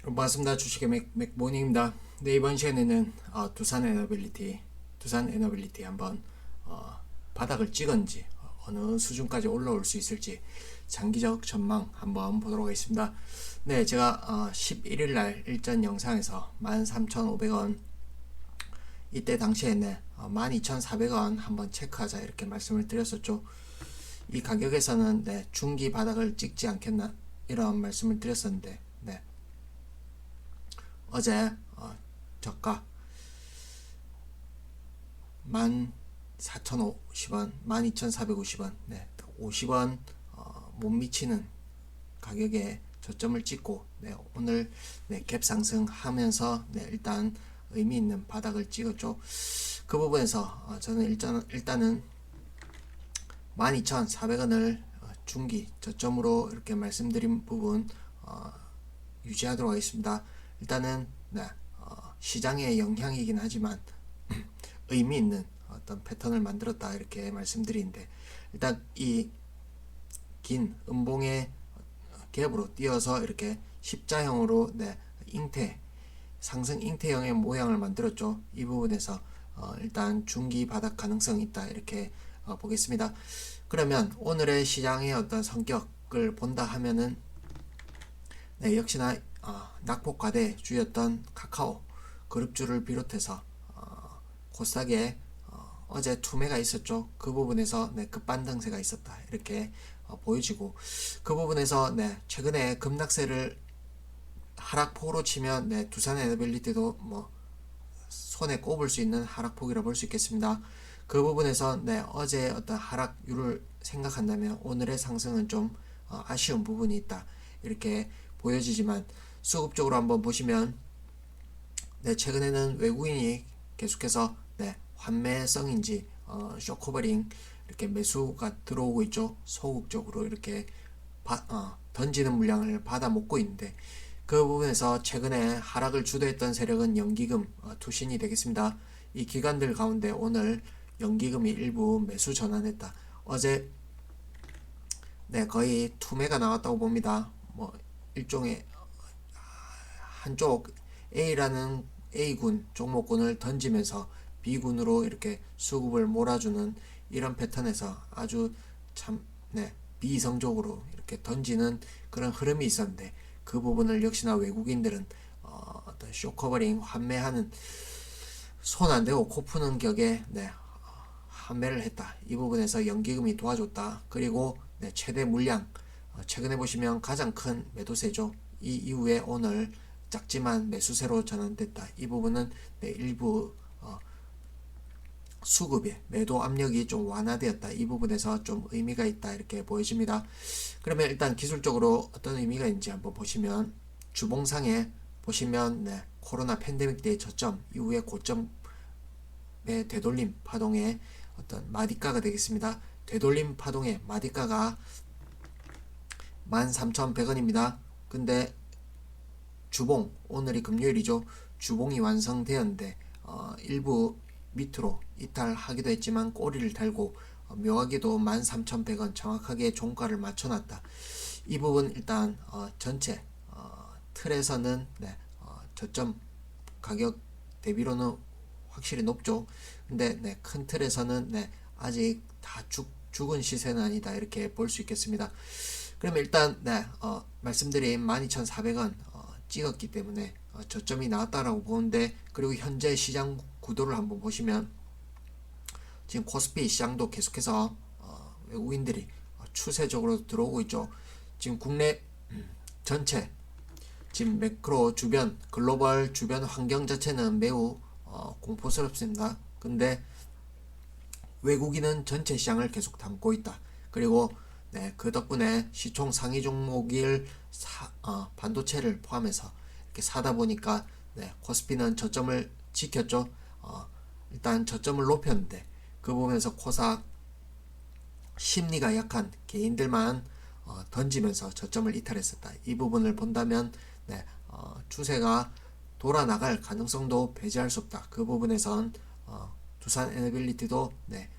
반갑습니다. 주식의 맥모닝입니다. 네, 이번 시간에는 두산 에너빌리티 한번 바닥을 찍은지 어느 수준까지 올라올 수 있을지 장기적 전망 한번 보도록 하겠습니다. 네, 제가 11일 날 일전 영상에서 13,500원 이때 당시에는 12,400원 한번 체크하자 이렇게 말씀을 드렸었죠. 이 가격에서는 네, 중기 바닥을 찍지 않겠나 이런 말씀을 드렸었는데 네, 어제 저가 14,050원, 12,450원, 네, 50원 못 미치는 가격에 저점을 찍고 네, 오늘 네, 갭 상승하면서 네, 일단 의미 있는 바닥을 찍었죠. 그 부분에서 저는 일단은 12,400원을 중기 저점으로 이렇게 말씀드린 부분 유지하도록 하겠습니다. 일단은 네, 시장의 영향이긴 하지만 의미 있는 어떤 패턴을 만들었다 이렇게 말씀드리는데, 일단 이 긴 음봉의 갭으로 띄어서 이렇게 십자형으로 네, 상승 잉태형의 모양을 만들었죠. 이 부분에서 일단 중기 바닥 가능성이 있다 이렇게 보겠습니다. 그러면 오늘의 시장의 어떤 성격을 본다 하면은 네, 역시나 낙폭과대주였던 카카오 그룹주를 비롯해서 코스닥에 어제 투매가 있었죠. 그 부분에서 네, 급반등세가 있었다 이렇게 보여지고, 그 부분에서 네, 최근에 급락세를 하락폭으로 치면 네, 두산 에너빌리티도 뭐 손에 꼽을 수 있는 하락폭이라 볼 수 있겠습니다. 그 부분에서 네, 어제 어떤 하락률을 생각한다면 오늘의 상승은 좀 아쉬운 부분이 있다 이렇게 보여지지만, 수급적으로 한번 보시면 네, 최근에는 외국인이 계속해서 네, 환매성인지 쇼커버링 이렇게 매수가 들어오고 있죠. 소극적으로 이렇게 던지는 물량을 받아 먹고 있는데, 그 부분에서 최근에 하락을 주도했던 세력은 연기금 투신이 되겠습니다. 이 기관들 가운데 오늘 연기금이 일부 매수 전환했다. 어제 네, 거의 투매가 나왔다고 봅니다. 뭐 일종의 한쪽 A라는 A군 종목군을 던지면서 B군으로 이렇게 수급을 몰아주는 이런 패턴에서 아주 참 네, 비이성적으로 이렇게 던지는 그런 흐름이 있었는데, 그 부분을 역시나 외국인들은 어떤 쇼커버링 환매하는 손 안 대고 코 푸는 격에 네, 환매를 했다. 이 부분에서 연기금이 도와줬다. 그리고 네, 최대 물량 최근에 보시면 가장 큰 매도세죠. 이 이후에 오늘 작지만 매수세로 전환됐다. 이 부분은 네, 일부 수급의 매도 압력이 좀 완화되었다. 이 부분에서 좀 의미가 있다 이렇게 보여집니다. 그러면 일단 기술적으로 어떤 의미가 있는지 한번 보시면, 주봉상에 보시면 네, 코로나 팬데믹 때의 저점 이후에 고점의 되돌림 파동의 어떤 마디가가 되겠습니다. 되돌림 파동의 마디가가 13,100원입니다. 근데 주봉, 오늘이 금요일이죠. 주봉이 완성되었는데 일부 밑으로 이탈하기도 했지만 꼬리를 달고 묘하게도 13,100원 정확하게 종가를 맞춰놨다. 이 부분 일단 전체 틀에서는 네, 저점 가격 대비로는 확실히 높죠. 근데 네, 큰 틀에서는 네, 아직 다 죽은 시세는 아니다 이렇게 볼 수 있겠습니다. 그러면 일단 네, 말씀드린 12,400원 찍었기 때문에 저점이 나왔다라고 보는데, 그리고 현재 시장 구도를 한번 보시면 지금 코스피 시장도 계속해서 외국인들이 추세적으로 들어오고 있죠. 지금 국내 전체 지금 매크로 주변 글로벌 주변 환경 자체는 매우 공포스럽습니다. 근데 외국인은 전체 시장을 계속 담고 있다. 그리고 네, 그 덕분에 시총 상위 종목일 반도체를 포함해서 이렇게 사다 보니까 네, 코스피는 저점을 지켰죠. 일단 저점을 높였는데, 그 부분에서 코스닥 심리가 약한 개인들만 던지면서 저점을 이탈했었다. 이 부분을 본다면 네, 추세가 돌아나갈 가능성도 배제할 수 없다. 그 부분에선 두산 에너빌리티도 네,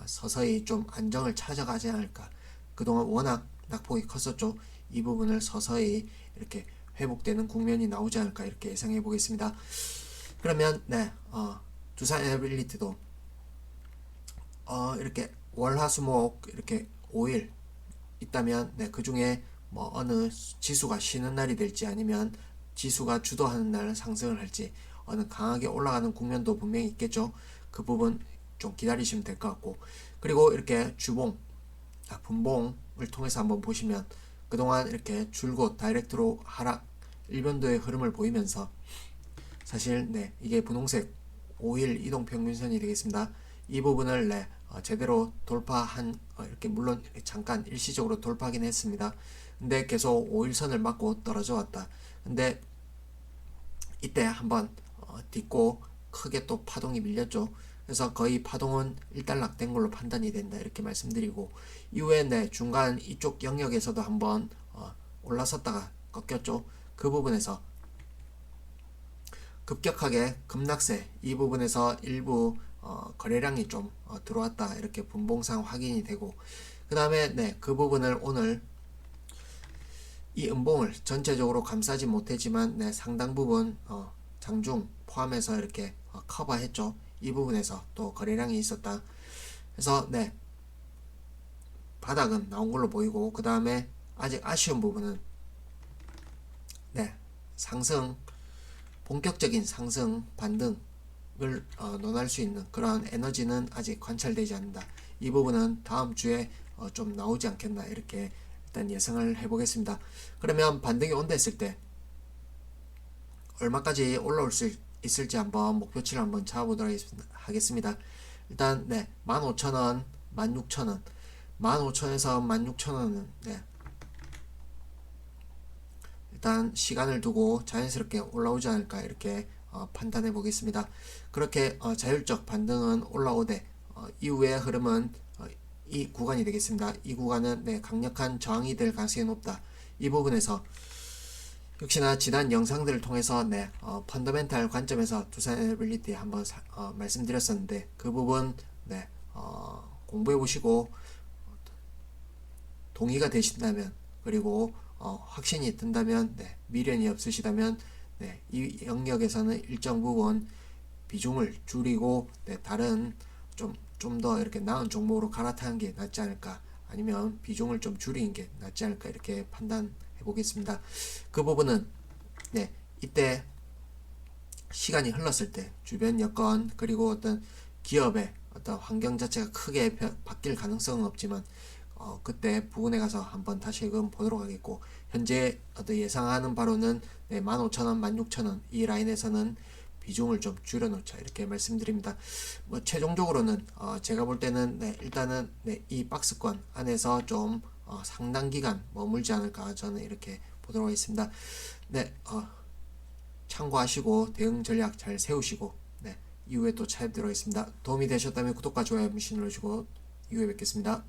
서서히 좀 안정을 찾아가지 않을까. 그동안 워낙 낙폭이 컸었죠. 이 부분을 서서히 이렇게 회복되는 국면이 나오지 않을까 이렇게 예상해 보겠습니다. 그러면 두산 에너빌리티도 이렇게 월화수목 이렇게 5일 있다면 그 중에 뭐 어느 지수가 쉬는 날이 될지 아니면 지수가 주도하는 날 상승을 할지 어느 강하게 올라가는 국면도 분명히 있겠죠. 그 부분 좀 기다리시면 될 것 같고, 그리고 이렇게 분봉을 통해서 한번 보시면 그동안 이렇게 줄곧 다이렉트로 하락 일변도의 흐름을 보이면서 사실 이게 분홍색 5일 이동평균선이 되겠습니다. 이 부분을 제대로 돌파한 이렇게 물론 잠깐 일시적으로 돌파하긴 했습니다. 근데 계속 5일선을 맞고 떨어져 왔다. 근데 이때 한번 딛고 크게 또 파동이 밀렸죠. 그래서 거의 파동은 일단락된 걸로 판단이 된다 이렇게 말씀드리고, 이후에 중간 이쪽 영역에서도 한번 올라섰다가 꺾였죠. 그 부분에서 급격하게 급락세 이 부분에서 일부 거래량이 좀 들어왔다 이렇게 분봉상 확인이 되고, 그 다음에 그 부분을 오늘 이 음봉을 전체적으로 감싸지 못했지만 상당 부분 장중 포함해서 이렇게 커버했죠. 이 부분에서 또 거래량이 있었다. 그래서 바닥은 나온 걸로 보이고, 그 다음에 아직 아쉬운 부분은 상승 본격적인 상승 반등을 논할 수 있는 그런 에너지는 아직 관찰되지 않는다. 이 부분은 다음 주에 좀 나오지 않겠나 이렇게 일단 예상을 해보겠습니다. 그러면 반등이 온다 했을 때 얼마까지 올라올 수 있을지 한번 목표치를 한번 잡아보도록 하겠습니다. 일단 15,000원, 16,000원, 15,000원에서 16,000원은 일단 시간을 두고 자연스럽게 올라오지 않을까 이렇게 판단해 보겠습니다. 그렇게 자율적 반등은 올라오되 이후의 흐름은 이 구간이 되겠습니다. 이 구간은 강력한 저항이 될 가능성이 높다. 이 부분에서 역시나 지난 영상들을 통해서 펀더멘탈 관점에서 두산 에너빌리티 한번 말씀드렸었는데, 그 부분 공부해 보시고 동의가 되신다면, 그리고 확신이 든다면, 미련이 없으시다면 이 영역에서는 일정 부분 비중을 줄이고 다른 좀 더 이렇게 나은 종목으로 갈아타는 게 낫지 않을까, 아니면 비중을 좀 줄이는 게 낫지 않을까 이렇게 판단해 보겠습니다. 그 부분은 이때 시간이 흘렀을 때 주변 여건 그리고 어떤 기업의 어떤 환경 자체가 크게 바뀔 가능성은 없지만 그때 부근에 가서 한번 다시금 보도록 하겠고, 현재 예상하는 바로는 15,000원, 16,000원 이 라인에서는 비중을 좀 줄여놓자 이렇게 말씀드립니다. 뭐 최종적으로는 제가 볼 때는 일단은 이 박스권 안에서 좀 상당 기간 머물지 않을까 저는 이렇게 보도록 하겠습니다. 참고하시고 대응 전략 잘 세우시고 이후에 또 찾아뵙도록 하겠습니다. 도움이 되셨다면 구독과 좋아요 한번 눌러주시고 이후에 뵙겠습니다.